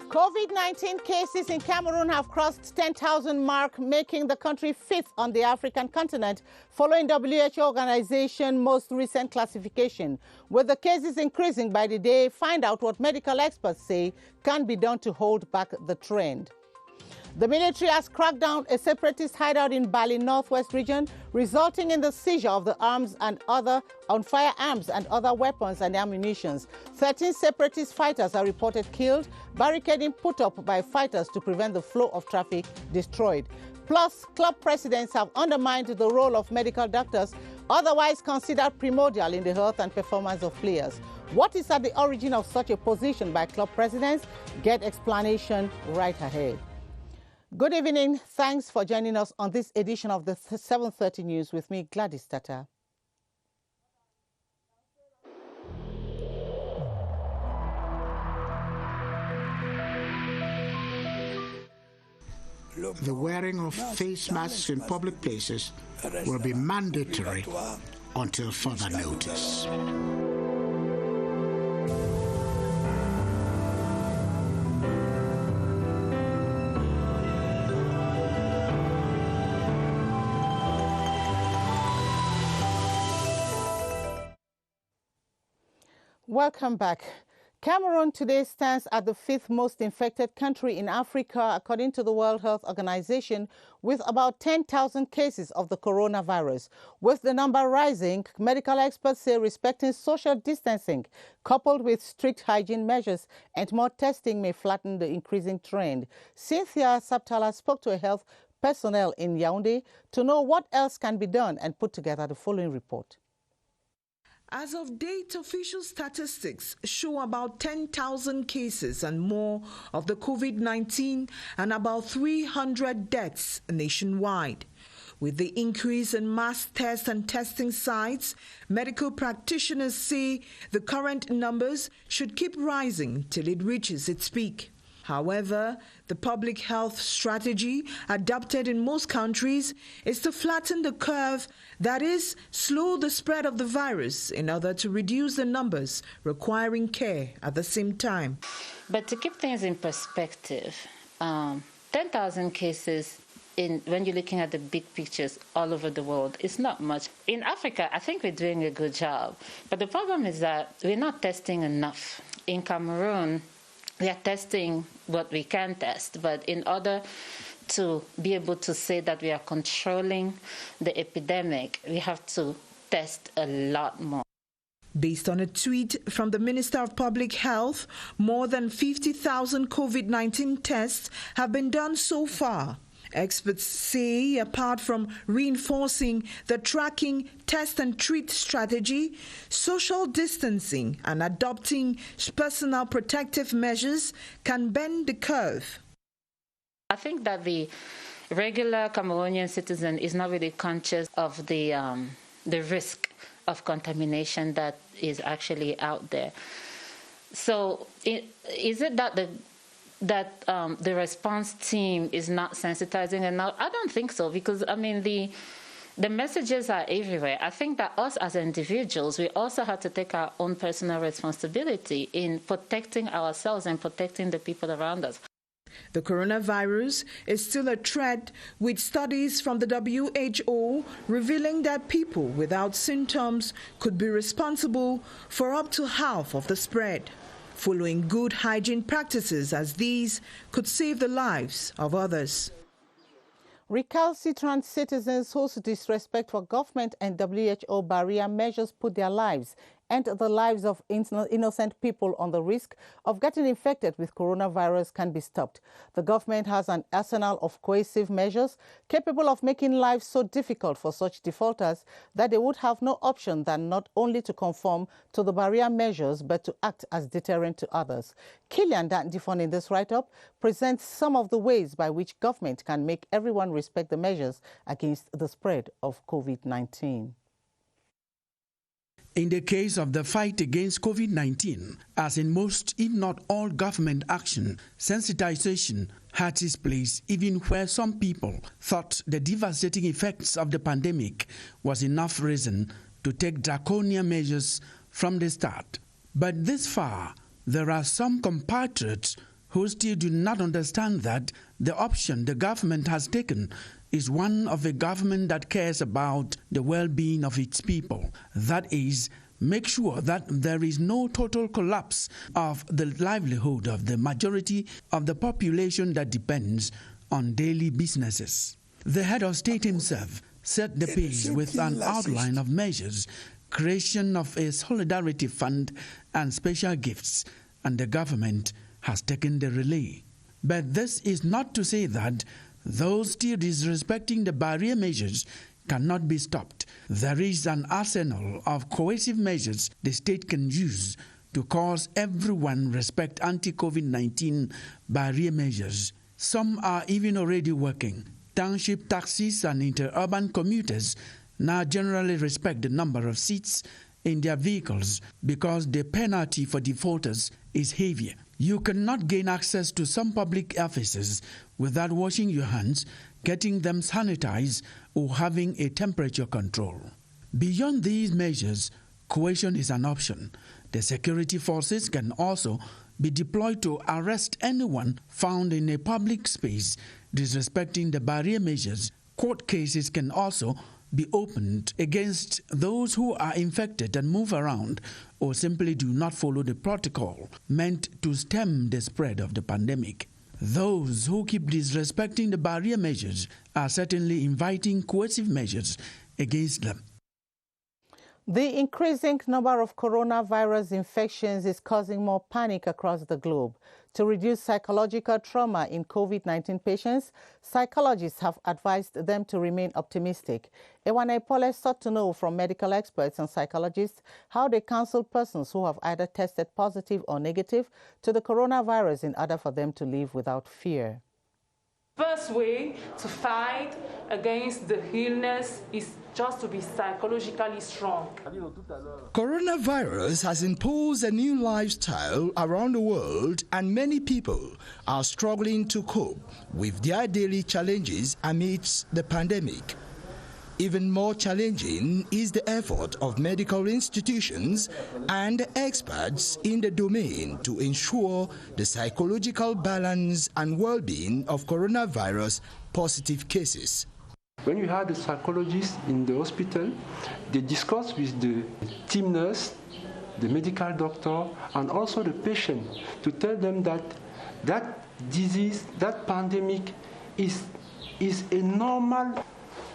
COVID-19 cases in Cameroon have crossed 10,000 mark, making the country fifth on the African continent, following WHO organization most recent classification. With the cases increasing by the day, find out what medical experts say can be done to hold back the trend. The military has cracked down a separatist hideout in BALI northwest region, resulting in the seizure of the firearms and other weapons and ammunition. 13 separatist fighters are reported killed, barricading put up by fighters to prevent the flow of traffic destroyed. Plus, club presidents have undermined the role of medical doctors, otherwise considered primordial in the health and performance of players. What is at the origin of such a position by club presidents? Get explanation right ahead. Good evening. Thanks for joining us on this edition of the 7:30 News with me, Gladys, TATAH. The wearing of face masks in public places will be mandatory until further notice. Welcome back. Cameroon today stands at the fifth most infected country in Africa, according to the World Health Organization, with about 10,000 cases of the coronavirus. With the number rising, medical experts say respecting social distancing, coupled with strict hygiene measures and more testing, may flatten the increasing trend. Cynthia Saptala spoke to a health personnel in Yaoundé to know what else can be done and put together the following report. As of date, official statistics show about 10,000 cases and more of the COVID-19 and about 300 deaths nationwide. With the increase in mass tests and testing sites, medical practitioners say the current numbers should keep rising till it reaches its peak. However, the public health strategy adopted in most countries is to flatten the curve, that is, slow the spread of the virus in order to reduce the numbers requiring care at the same time. But to keep things in perspective, 10,000 cases when you're looking at the big pictures all over the world, it's not much. In Africa, I think we're doing a good job. But the problem is that we're not testing enough. In Cameroon, we are testing what we can test, but in order to be able to say that we are controlling the epidemic, we have to test a lot more. Based on a tweet from the Minister of Public Health, more than 50,000 COVID-19 tests have been done so far. Experts say, apart from reinforcing the tracking, test and treat strategy, social distancing and adopting personal protective measures can bend the curve. I think that the regular Cameroonian citizen is not really conscious of the risk of contamination that is actually out there. So is it that the response team is not sensitizing enough? I don't think so, because I mean the messages are everywhere. I think that us as individuals, we also have to take our own personal responsibility in protecting ourselves and protecting the people around us. The coronavirus is still a threat, with studies from the WHO revealing that people without symptoms could be responsible for up to half of the spread. Following good hygiene practices as these could save the lives of others. Recalcitrant citizens whose disrespect for government and WHO barrier measures put their lives and the lives of innocent people on the risk of getting infected with coronavirus can be stopped. The government has an arsenal of coercive measures capable of making life so difficult for such defaulters that they would have no option than not only to conform to the barrier measures, but to act as deterrent to others. Killian Dantdifon in this write-up presents some of the ways by which government can make everyone respect the measures against the spread of COVID-19. In the case of the fight against COVID-19, as in most, if not all government action, sensitization had its place even where some people thought the devastating effects of the pandemic was enough reason to take draconian measures from the start. But this far, there are some compatriots who still do not understand that the option the government has taken is one of a government that cares about the well-being of its people. That is, make sure that there is no total collapse of the livelihood of the majority of the population that depends on daily businesses. The head of state himself set the pace with an outline of measures, creation of a solidarity fund and special gifts, and the government has taken the relay. But this is not to say that those still disrespecting the barrier measures cannot be stopped. There is an arsenal of coercive measures the state can use to cause everyone respect anti-COVID-19 barrier measures. Some are even already working. Township taxis and interurban commuters now generally respect the number of seats in their vehicles because the penalty for defaulters is heavier. You cannot gain access to some public offices without washing your hands, getting them sanitized, or having a temperature control. Beyond these measures, coercion is an option. The security forces can also be deployed to arrest anyone found in a public space disrespecting the barrier measures. Court cases can also be opened against those who are infected and move around or simply do not follow the protocol meant to stem the spread of the pandemic. Those who keep disrespecting the barrier measures are certainly inviting coercive measures against them. The increasing number of coronavirus infections is causing more panic across the globe. To reduce psychological trauma in COVID-19 patients, psychologists have advised them to remain optimistic. Ewana Ipole sought to know from medical experts and psychologists how they counsel persons who have either tested positive or negative to the coronavirus in order for them to live without fear. First way to fight against the illness is just to be psychologically strong. Coronavirus has imposed a new lifestyle around the world, and many people are struggling to cope with their daily challenges amidst the pandemic. Even more challenging is the effort of medical institutions and experts in the domain to ensure the psychological balance and well-being of coronavirus positive cases. When you have the psychologists in the hospital, they discuss with the team nurse, the medical doctor, and also the patient to tell them that that disease, that pandemic is a normal.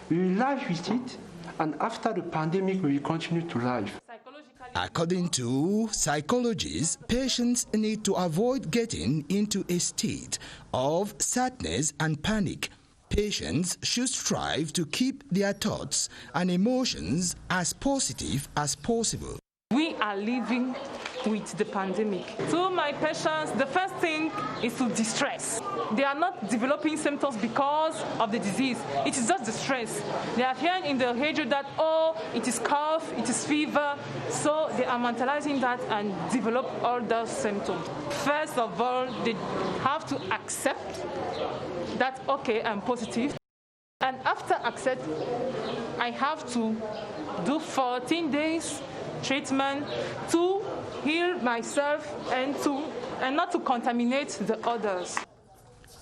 We will live with it, and after the pandemic, we will continue to live. According to psychologists, patients need to avoid getting into a state of sadness and panic. Patients should strive to keep their thoughts and emotions as positive as possible. We are living with the pandemic. To my patients, the first thing is to distress. They are not developing symptoms because of the disease. It is just the stress. They are hearing in the radio that, oh, it is cough, it is fever. So they are mentalizing that and develop all those symptoms. First of all, they have to accept that, okay, I'm positive. And after accept, I have to do 14 days treatment to heal myself and not to contaminate the others.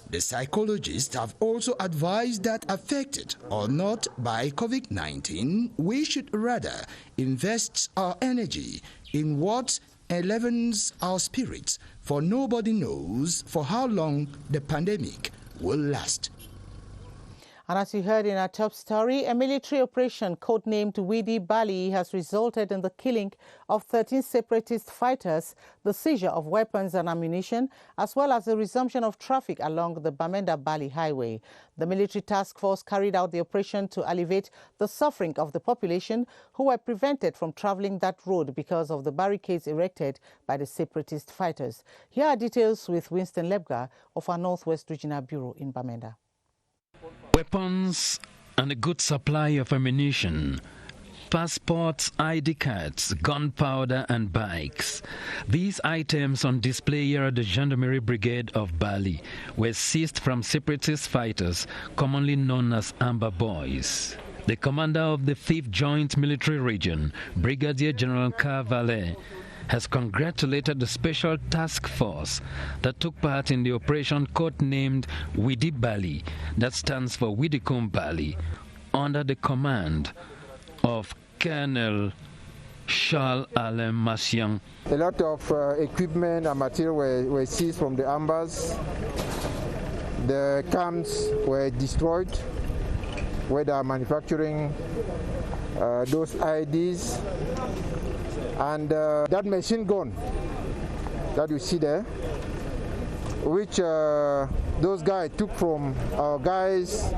The psychologists have also advised that affected or not by COVID-19, we should rather invest our energy in what enlivens our spirits, for nobody knows for how long the pandemic will last. And as you heard in our top story, a military operation codenamed BALI has resulted in the killing of 13 separatist fighters, the seizure of weapons and ammunition, as well as the resumption of traffic along the Bamenda-Bali highway. The military task force carried out the operation to alleviate the suffering of the population who were prevented from traveling that road because of the barricades erected by the separatist fighters. Here are details with Winston Lebga of our Northwest Regional Bureau in Bamenda. Weapons and a good supply of ammunition, passports, ID cards, gunpowder and bikes. These items on display here at the Gendarmerie Brigade of Bali were seized from separatist fighters, commonly known as Amber Boys. The commander of the 5th Joint Military Region, Brigadier General Carvalhe, has congratulated the special task force that took part in the operation codenamed BALI, that stands for Vidéo BALI, under the command of Colonel Charles Alain Massian. A lot of equipment and material were seized from the ambers. The camps were destroyed where they are manufacturing those IDs. And that machine gun that you see there, which those guys took from our guys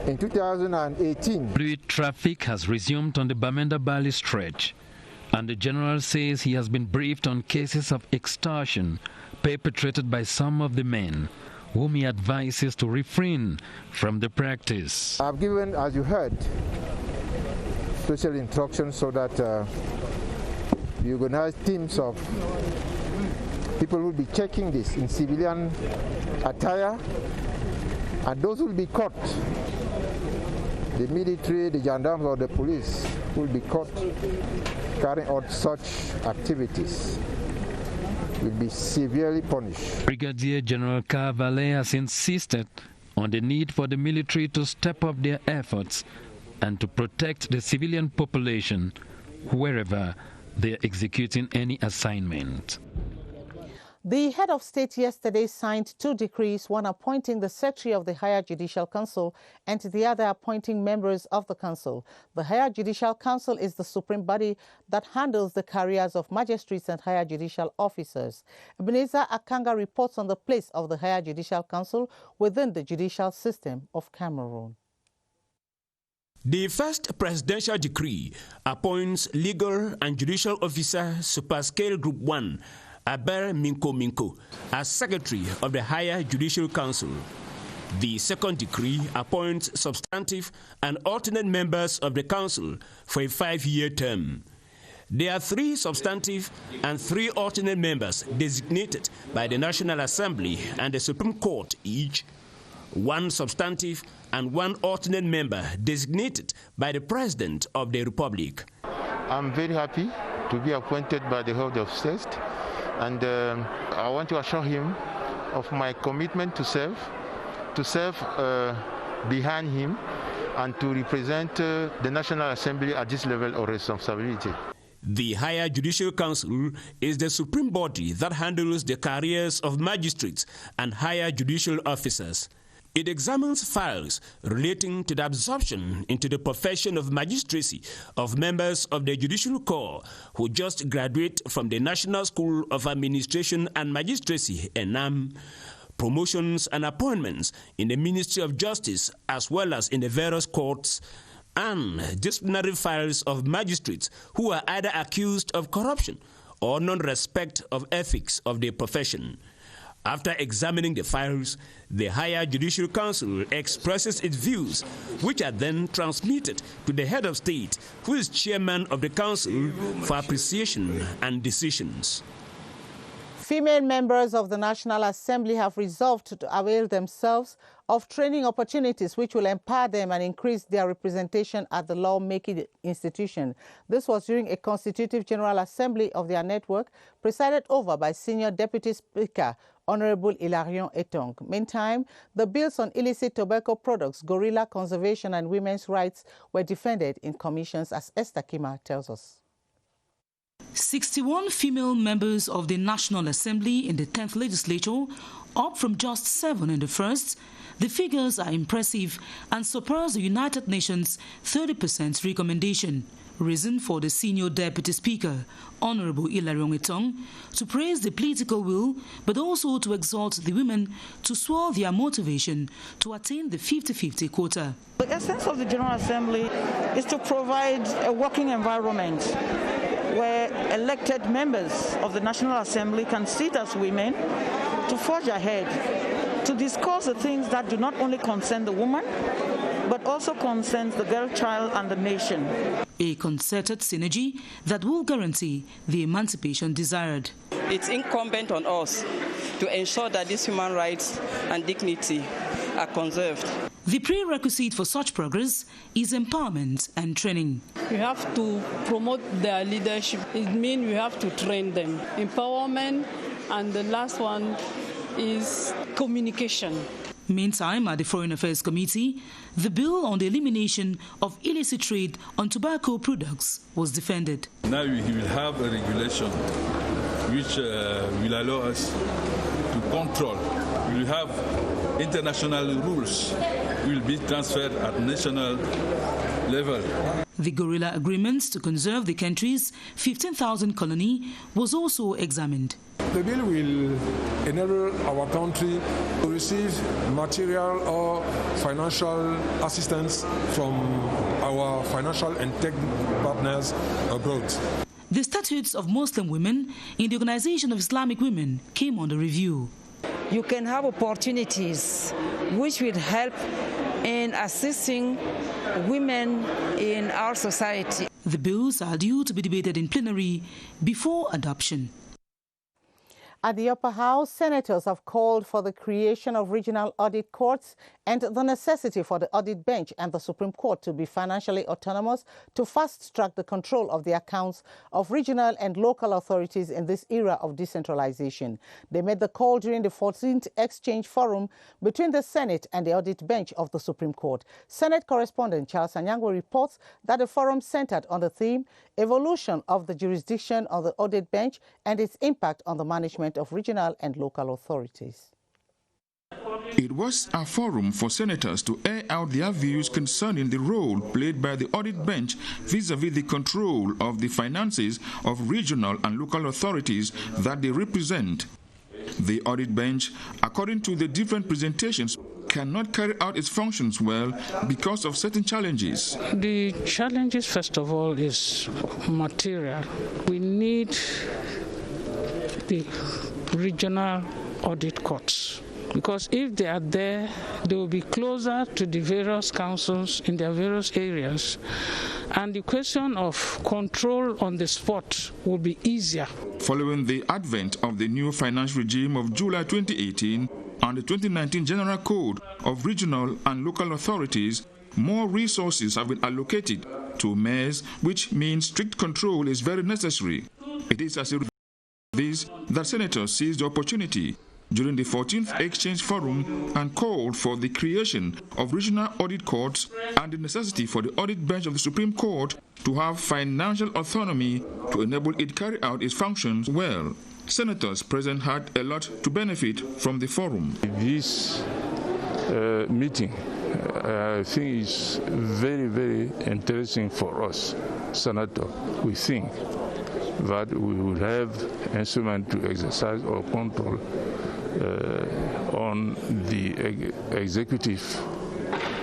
in 2018. Fluid traffic has resumed on the Bamenda-Bali stretch, and the general says he has been briefed on cases of extortion perpetrated by some of the men, whom he advises to refrain from the practice. I've given, as you heard, special instructions so that we organize teams of people who will be checking this in civilian attire, and those who will be caught, the military, the gendarmes or the police will be caught carrying out such activities will be severely punished. Brigadier General Cavale has insisted on the need for the military to step up their efforts and to protect the civilian population wherever they are executing any assignment. The head of state yesterday signed 2 decrees, one appointing the Secretary of the Higher Judicial Council and the other appointing members of the council. The Higher Judicial Council is the supreme body that handles the careers of magistrates and higher judicial officers. Ebenezer Akanga reports on the place of the Higher Judicial Council within the judicial system of Cameroon. The first presidential decree appoints legal and judicial officer Superscale Group 1, Aber Minko, as Secretary of the Higher Judicial Council. The second decree appoints substantive and alternate members of the Council for a 5-year term. There are 3 substantive and 3 alternate members designated by the National Assembly and the Supreme Court each, 1 substantive and 1 alternate member designated by the President of the Republic. I'm very happy to be appointed by the head of state, and I want to assure him of my commitment to serve behind him and to represent the National Assembly at this level of responsibility. The Higher Judicial Council is the supreme body that handles the careers of magistrates and higher judicial officers. It examines files relating to the absorption into the profession of magistracy of members of the Judicial Corps who just graduate from the National School of Administration and Magistracy, (NAM), promotions and appointments in the Ministry of Justice as well as in the various courts, and disciplinary files of magistrates who are either accused of corruption or non-respect of ethics of their profession. After examining the files, the Higher Judicial Council expresses its views, which are then transmitted to the head of state, who is chairman of the council, for appreciation and decisions. Female members of the National Assembly have resolved to avail themselves of training opportunities which will empower them and increase their representation at the lawmaking institution. This was during a constitutive General Assembly of their network, presided over by Senior Deputy Speaker Honorable Hilarion Etong. Meantime, the bills on illicit tobacco products, gorilla conservation and women's rights were defended in commissions, as Esther Kima tells us. 61 female members of the National Assembly in the 10th legislature, up from just 7 in the first. The figures are impressive and surpass the United Nations 30% recommendation. Reason for the Senior Deputy Speaker, Honorable Hilarion Etong, to praise the political will, but also to exhort the women to swell their motivation to attain the 50-50 quota. The essence of the General Assembly is to provide a working environment where elected members of the National Assembly can sit as women to forge ahead, to discuss the things that do not only concern the woman, but also concerns the girl child and the nation. A concerted synergy that will guarantee the emancipation desired. It's incumbent on us to ensure that these human rights and dignity are conserved. The prerequisite for such progress is empowerment and training. We have to promote their leadership. It means we have to train them. Empowerment, and the last one is communication. Meantime, at the Foreign Affairs Committee, the bill on the elimination of illicit trade on tobacco products was defended. Now we will have a regulation which will allow us to control. We will have international rules will be transferred at national level. The guerrilla agreements to conserve the country's 15,000 colony was also examined. The bill will enable our country to receive material or financial assistance from our financial and tech partners abroad. The statutes of Muslim women in the Organization of Islamic Women came under review. You can have opportunities which will help in assisting women in our society. The bills are due to be debated in plenary before adoption. At the upper house, senators have called for the creation of regional audit courts and the necessity for the audit bench and the Supreme Court to be financially autonomous to fast-track the control of the accounts of regional and local authorities in this era of decentralization. They made the call during the 14th Exchange Forum between the Senate and the audit bench of the Supreme Court. Senate correspondent Charles Anyangwe reports that the forum centered on the theme, Evolution of the Jurisdiction of the Audit Bench and its Impact on the Management of Regional and Local Authorities. It was a forum for senators to air out their views concerning the role played by the audit bench vis-à-vis the control of the finances of regional and local authorities that they represent. The audit bench, according to the different presentations, cannot carry out its functions well because of certain challenges. The challenges, first of all, is material. We need the regional audit courts, because if they are there, they will be closer to the various councils in their various areas, and the question of control on the spot will be easier. Following the advent of the new finance regime of July 2018 and the 2019 General Code of Regional and Local Authorities, more resources have been allocated to mayors, which means strict control is very necessary. It is as a this that senators seized the opportunity during the 14th Exchange Forum and called for the creation of regional audit courts and the necessity for the audit bench of the Supreme Court to have financial autonomy to enable it carry out its functions well. Senators present had a lot to benefit from the forum. This meeting, I think, is very, very interesting for us, Senator. We think that we will have instrument to exercise our control on the executive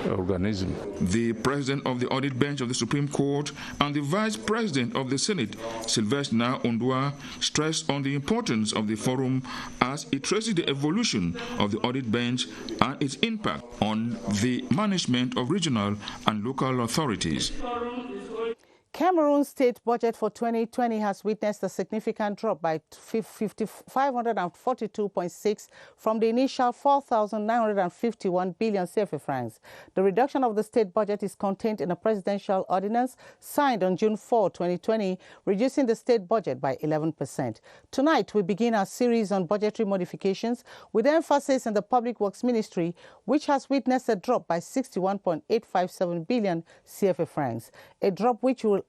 organism. The President of the Audit Bench of the Supreme Court and the Vice President of the Senate, Sylvester Ondua, stressed on the importance of the forum as it traces the evolution of the Audit Bench and its impact on the management of regional and local authorities. Cameroon's state budget for 2020 has witnessed a significant drop by 542.6 from the initial 4,951 billion CFA francs. The reduction of the state budget is contained in a presidential ordinance signed on June 4, 2020, reducing the state budget by 11%. Tonight, we begin our series on budgetary modifications with emphasis on the Public Works Ministry, which has witnessed a drop by 61.857 billion CFA francs, a drop which will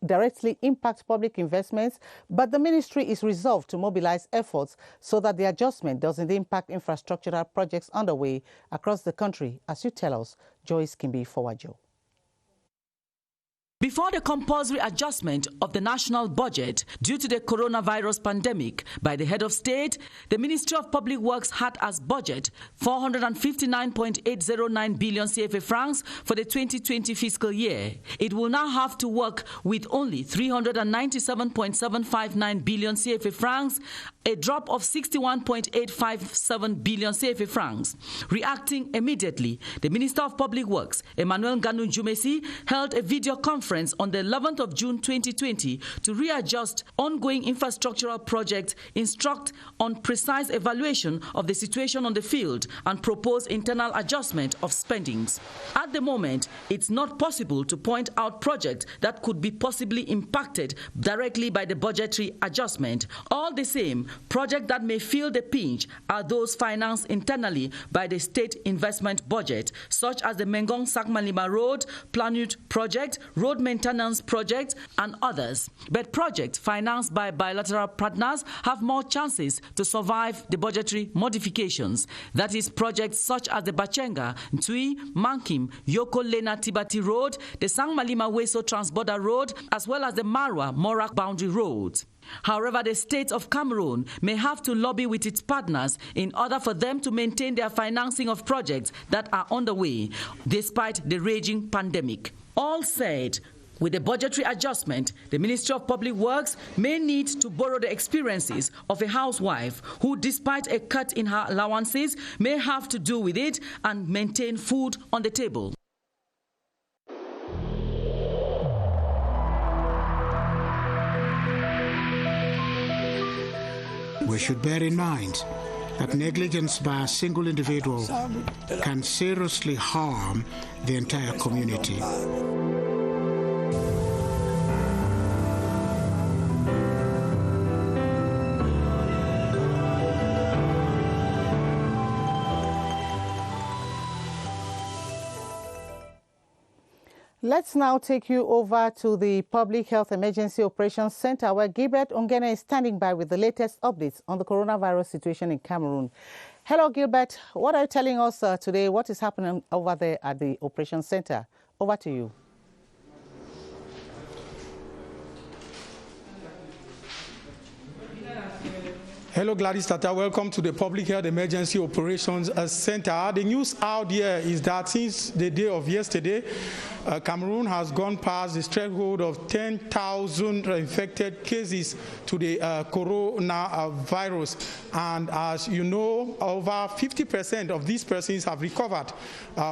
directly impact public investments, but the ministry is resolved to mobilize efforts so that the adjustment doesn't impact infrastructural projects underway across the country, as you tell us, Joyce Kimbi-Fowajo. Before the compulsory adjustment of the national budget due to the coronavirus pandemic by the head of state, the Ministry of Public Works had as budget 459.809 billion CFA francs for the 2020 fiscal year. It will now have to work with only 397.759 billion CFA francs a drop of 61.857 billion CFA francs. Reacting immediately, the Minister of Public Works, Emmanuel Nganu-Jumesi, held a video conference on the 11th of June 2020 to readjust ongoing infrastructural projects, instruct on precise evaluation of the situation on the field, and propose internal adjustment of spendings. At the moment, it's not possible to point out projects that could be possibly impacted directly by the budgetary adjustment. All the same, projects that may feel the pinch are those financed internally by the state investment budget, such as the Mengong-Sakmalima Road, Planute project, road maintenance project, and others. But projects financed by bilateral partners have more chances to survive the budgetary modifications. That is, projects such as the Bachenga, Ntui, Mankim, Yoko-Lena-Tibati Road, the Sangmalima-Weso Transborder Road, as well as the Marwa-Morak Boundary Road. However, the state of Cameroon may have to lobby with its partners in order for them to maintain their financing of projects that are underway, despite the raging pandemic. All said, with the budgetary adjustment, the Ministry of Public Works may need to borrow the experiences of a housewife who, despite a cut in her allowances, may have to do with it and maintain food on the table. We should bear in mind that negligence by a single individual can seriously harm the entire community. Let's now take you over to the Public Health Emergency Operations Center, where Gilbert Ongene is standing by with the latest updates on the coronavirus situation in Cameroon. Hello, Gilbert. What are you telling us today? What is happening over there at the Operations Center? Over to you. Hello, Gladys, TATAH. Welcome to the Public Health Emergency Operations Center. The news out here is that since the day of yesterday, Cameroon has gone past the threshold of 10,000 infected cases to the coronavirus. And as you know, over 50% of these persons have recovered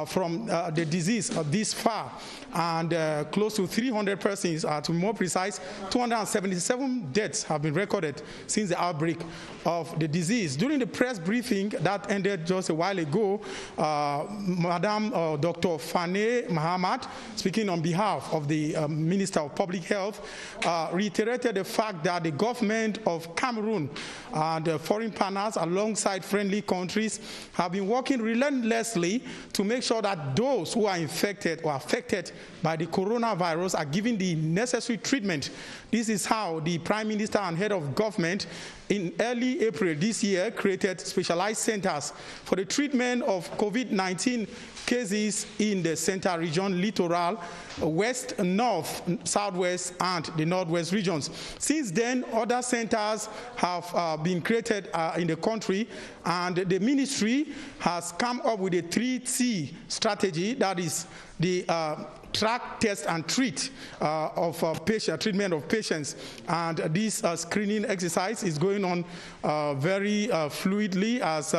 from the disease this far. And close to 300 persons, to be more precise, 277 deaths have been recorded since the outbreak of the disease. During the press briefing that ended just a while ago, Madam Dr. Fane Mahamat, speaking on behalf of the Minister of Public Health, reiterated the fact that the government of Cameroon and foreign partners alongside friendly countries have been working relentlessly to make sure that those who are infected or affected by the coronavirus are given the necessary treatment. This is how the Prime Minister and head of government in early April this year created specialized centers for the treatment of COVID-19 cases in the Central region, Littoral, West, North, Southwest, and the Northwest regions. Since then, other centers have been created in the country, and the ministry has come up with a 3T strategy, that is the track, test, and treat treatment of patients. And this screening exercise is going on very fluidly, as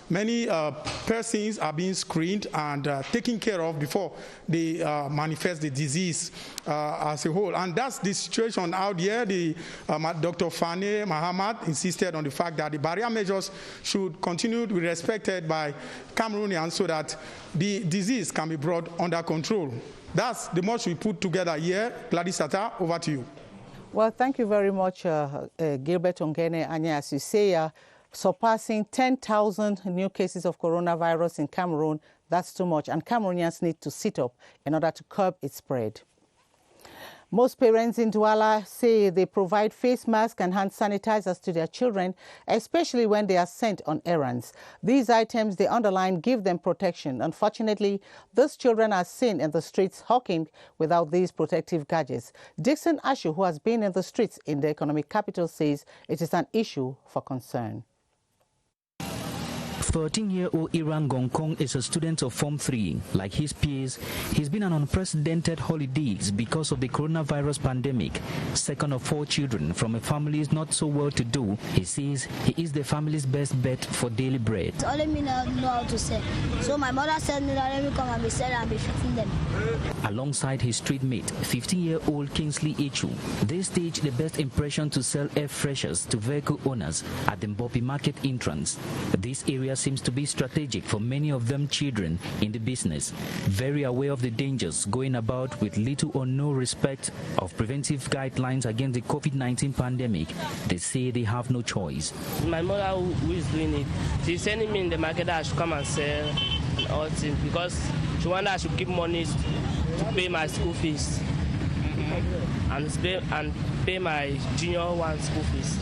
many persons are being screened and taken care of before they manifest the disease as a whole. And that's the situation out here. Dr. Fane Mahamat insisted on the fact that the barrier measures should continue to be respected by Cameroonians so that the disease can be brought under control. That's the much we put together here. Gladys, TATAH, over to you. Well, thank you very much, Gilbert Ongene. And as you say, surpassing 10,000 new cases of coronavirus in Cameroon, that's too much. And Cameroonians need to sit up in order to curb its spread. Most parents in Douala say they provide face masks and hand sanitizers to their children, especially when they are sent on errands. These items, they underline, give them protection. Unfortunately, those children are seen in the streets hawking without these protective gadgets. Dixon Ashu, who has been in the streets in the economic capital, says it is an issue for concern. 13-year-old Iran Gongkong is a student of Form 3. Like his peers, he's been on unprecedented holidays because of the coronavirus pandemic. Second of 4 children from a family not so well-to-do, he says he is the family's best bet for daily bread. Only me know how to sell. So my mother said me that let me come and be selling and be feeding them. Alongside his street mate, 15-year-old Kingsley Echu, they staged the best impression to sell air freshers to vehicle owners at the Mbopi market entrance. This area seems to be strategic for many of them children in the business, very aware of the dangers going about with little or no respect of preventive guidelines against the COVID-19 pandemic. They say they have no choice. My mother, who is doing it, she's sending me in the market that I should come and sell all things because she wanted I should give money to pay my school fees and pay my junior one school fees.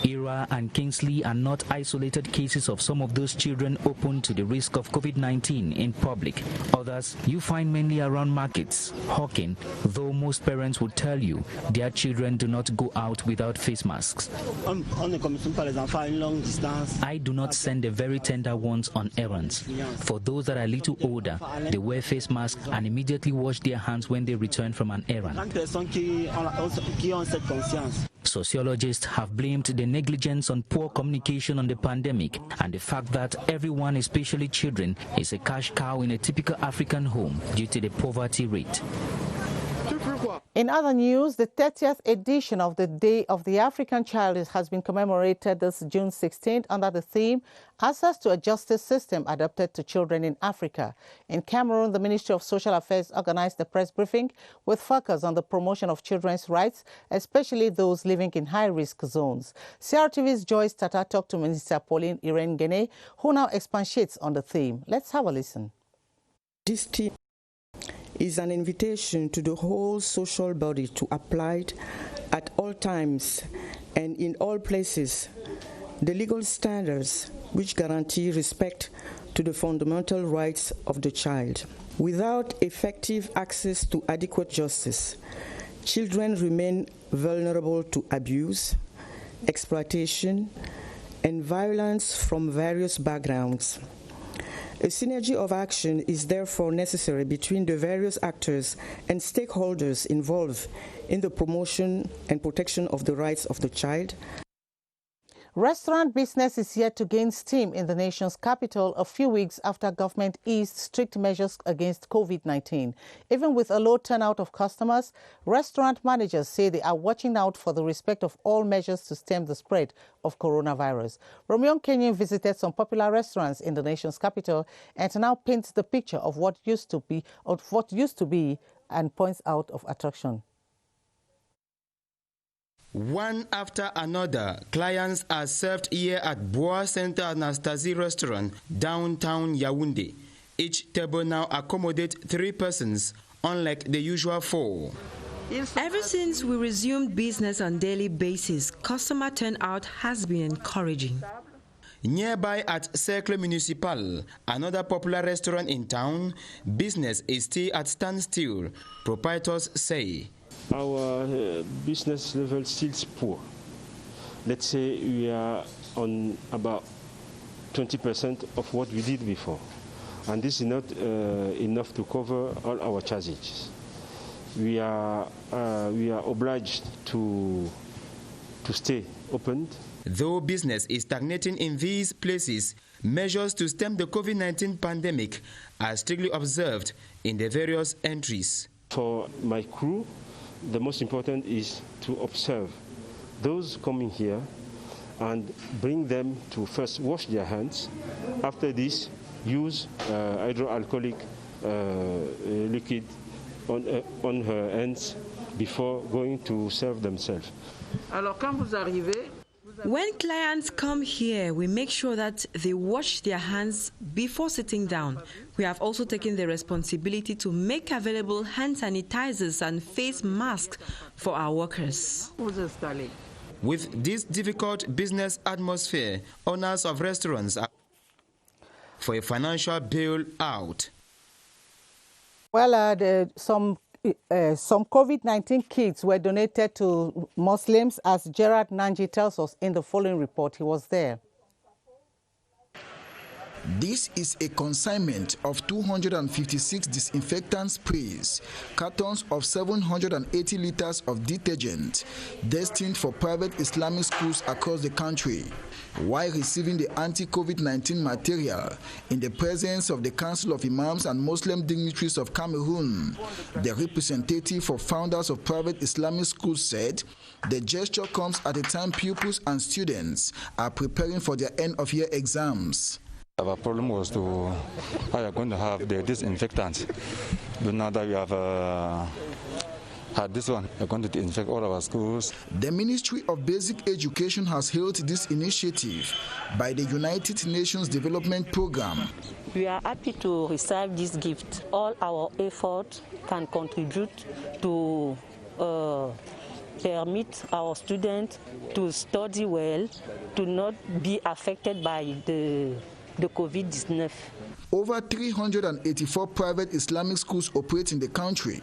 Ira and Kingsley are not isolated cases of some of those children open to the risk of COVID-19 in public. Others you find mainly around markets, hawking, though most parents would tell you their children do not go out without face masks. I do not send the very tender ones on errands. For those that are a little older, they wear face masks and immediately wash their hands when they return from an errand. Sociologists have blamed the negligence on poor communication on the pandemic and the fact that everyone, especially children, is a cash cow in a typical African home due to the poverty rate. In other news, the 30th edition of the Day of the African Child has been commemorated this June 16th under the theme, Access to a Justice System Adapted to Children in Africa. In Cameroon, the Ministry of Social Affairs organized a press briefing with focus on the promotion of children's rights, especially those living in high-risk zones. CRTV's Joyce TATAH talked to Minister Pauline Irene-Gene, who now expatiates on the theme. Let's have a listen. This team is an invitation to the whole social body to apply at all times and in all places the legal standards which guarantee respect to the fundamental rights of the child. Without effective access to adequate justice, children remain vulnerable to abuse, exploitation, and violence from various backgrounds. A synergy of action is therefore necessary between the various actors and stakeholders involved in the promotion and protection of the rights of the child. Restaurant business is yet to gain steam in the nation's capital a few weeks after government eased strict measures against COVID-19. Even with a low turnout of customers, restaurant managers say they are watching out for the respect of all measures to stem the spread of coronavirus. Romeo Kenyon visited some popular restaurants in the nation's capital and now paints the picture of what used to be and points out of attraction. One after another, clients are served here at Bois Center Anastasie restaurant, downtown Yaoundé. Each table now accommodates 3 persons, unlike the usual 4. Ever since we resumed business on daily basis, customer turnout has been encouraging. Nearby at Cercle Municipal, another popular restaurant in town, business is still at standstill, proprietors say. Our business level still is poor. Let's say we are on about 20% of what we did before. And this is not enough to cover all our charges. We are obliged to stay open. Though business is stagnating in these places, measures to stem the COVID-19 pandemic are strictly observed in the various entries. For my crew, the most important is to observe those coming here and bring them to first wash their hands. After this, use hydroalcoholic liquid on her hands before going to serve themselves. When clients come here, we make sure that they wash their hands before sitting down. We have also taken the responsibility to make available hand sanitizers and face masks for our workers. With this difficult business atmosphere, owners of restaurants are for a financial bailout. Well, some COVID-19 kits were donated to Muslims, as Gerard Nanji tells us in the following report. He was there. This is a consignment of 256 disinfectant sprays, cartons of 780 liters of detergent destined for private Islamic schools across the country. While receiving the anti-COVID-19 material in the presence of the Council of Imams and Muslim dignitaries of Cameroon, the representative for founders of private Islamic schools said the gesture comes at a time pupils and students are preparing for their end-of-year exams. Our problem was how you're going to have the disinfectant, but now that we have had this one, we're going to disinfect all our schools. The Ministry of Basic Education has hailed this initiative by the United Nations Development Programme. We are happy to receive this gift. All our efforts can contribute to permit our students to study well, to not be affected by the COVID-19. Over 384 private Islamic schools operate in the country,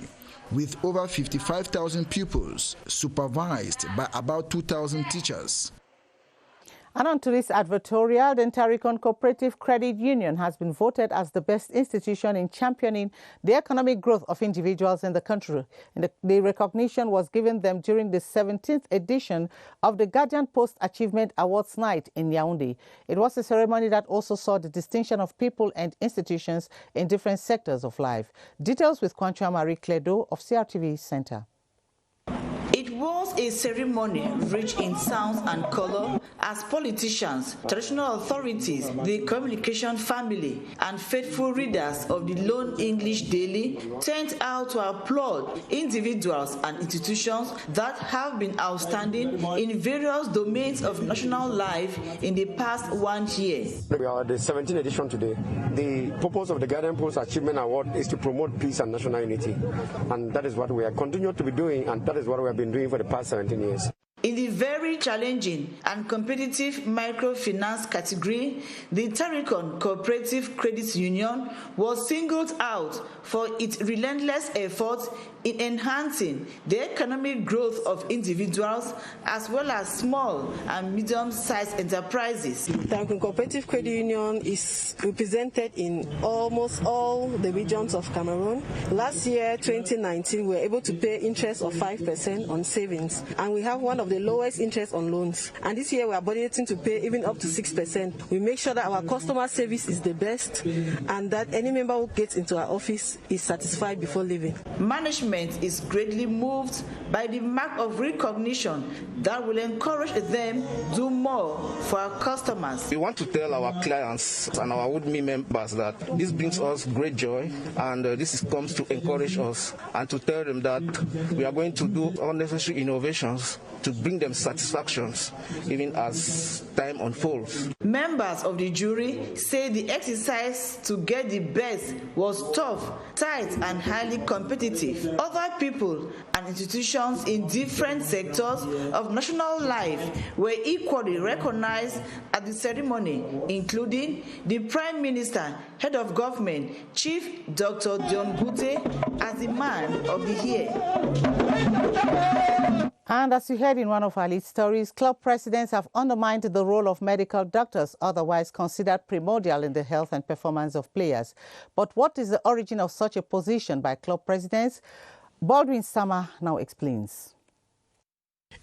with over 55,000 pupils, supervised by about 2,000 teachers. And on to this advertorial, the Tarikon Cooperative Credit Union has been voted as the best institution in championing the economic growth of individuals in the country. And the recognition was given them during the 17th edition of the Guardian Post Achievement Awards Night in Yaoundé. It was a ceremony that also saw the distinction of people and institutions in different sectors of life. Details with Kwanchua Marie Cledo of CRTV Center. It was a ceremony rich in sounds and color as politicians, traditional authorities, the communication family, and faithful readers of the Lone English Daily turned out to applaud individuals and institutions that have been outstanding in various domains of national life in the past 1 year. We are at the 17th edition today. The purpose of the Guardian Post Achievement Award is to promote peace and national unity, and that is what we are continuing to be doing, and that is what we have been doing for the past 17 years. In the very challenging and competitive microfinance category, the Tarikon Cooperative Credit Union was singled out for its relentless efforts in enhancing the economic growth of individuals as well as small and medium-sized enterprises. Tarikon Cooperative Credit Union is represented in almost all the regions of Cameroon. Last year, 2019, we were able to pay interest of 5% on savings, and we have one of the lowest interest on loans. And this year we are budgeting to pay even up to 6%. We make sure that our customer service is the best and that any member who gets into our office is satisfied before leaving. Management is greatly moved by the mark of recognition that will encourage them to do more for our customers. We want to tell our clients and our would-be members that this brings us great joy, and this comes to encourage us and to tell them that we are going to do unnecessary innovations to bring them satisfactions even as time unfolds. Members of the jury say the exercise to get the best was tough, tight, and highly competitive. Other people and institutions in different sectors of national life were equally recognized at the ceremony, including the Prime Minister, Head of Government, Chief Dr. Dion Gute, as the Man of the Year. And as you heard in one of our lead stories, club presidents have undermined the role of medical doctors, otherwise considered primordial in the health and performance of players. But what is the origin of such a position by club presidents? Baldwin Sama now explains.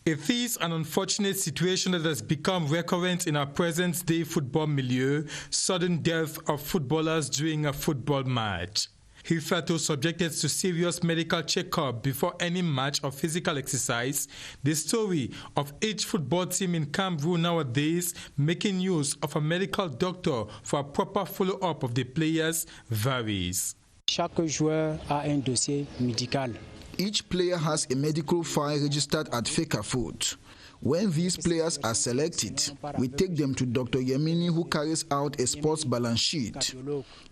It is an unfortunate situation that has become recurrent in our present-day football milieu, sudden death of footballers during a football match. Hitherto subjected to serious medical checkup before any match or physical exercise, the story of each football team in Cameroon nowadays making use of a medical doctor for a proper follow-up of the players varies. Chaque joueur a un dossier médical. Each player has a medical file registered at FECAFOOT. When these players are selected, we take them to Dr. Yemini, who carries out a sports balance sheet.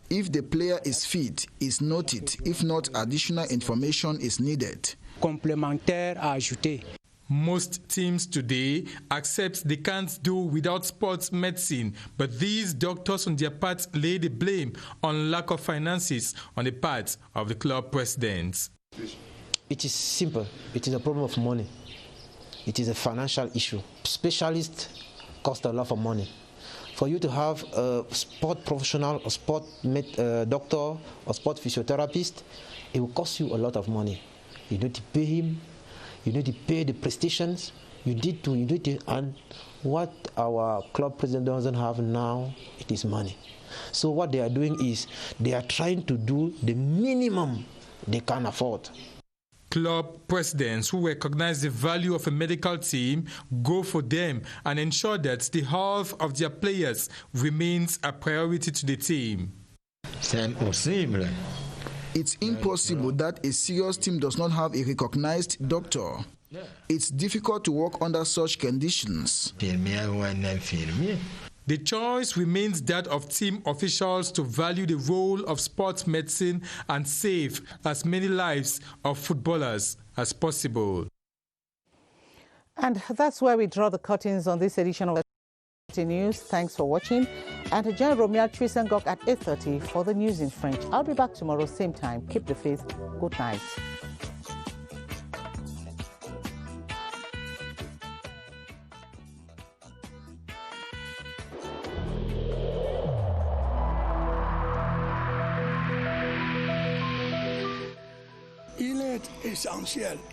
If the player is fit, it's noted. If not, additional information is needed. Complémentaire à ajouter. Most teams today accept they can't do without sports medicine, but these doctors on their part lay the blame on lack of finances on the part of the club presidents. It is simple. It is a problem of money. It is a financial issue. Specialists cost a lot of money. For you to have a sport professional, a sport doctor, a sport physiotherapist, it will cost you a lot of money. You need to pay him, you need to pay the prestations, you need to, and what our club president doesn't have now, it is money. So what they are doing is, they are trying to do the minimum they can afford. Club presidents who recognize the value of a medical team go for them and ensure that the health of their players remains a priority to the team. It's impossible that a serious team does not have a recognized doctor. It's difficult to work under such conditions. The choice remains that of team officials to value the role of sports medicine and save as many lives of footballers as possible. And that's where we draw the curtains on this edition of News. Thanks for watching. And join Romeo Trisengok at 8:30 for the news in French. I'll be back tomorrow, same time. Keep the faith. Good night.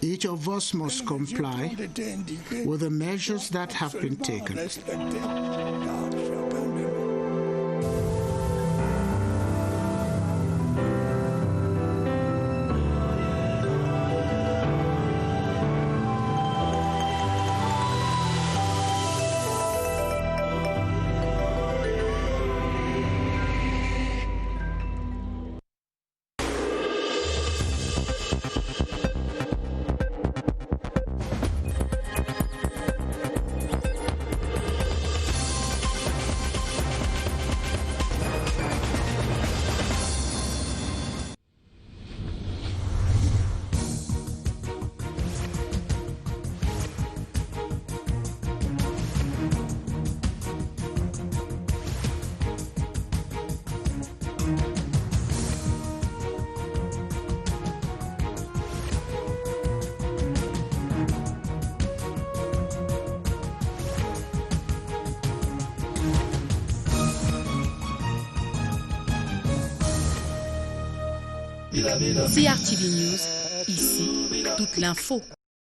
Each of us must comply with the measures that have been taken. CRTV News, ici, toute l'info.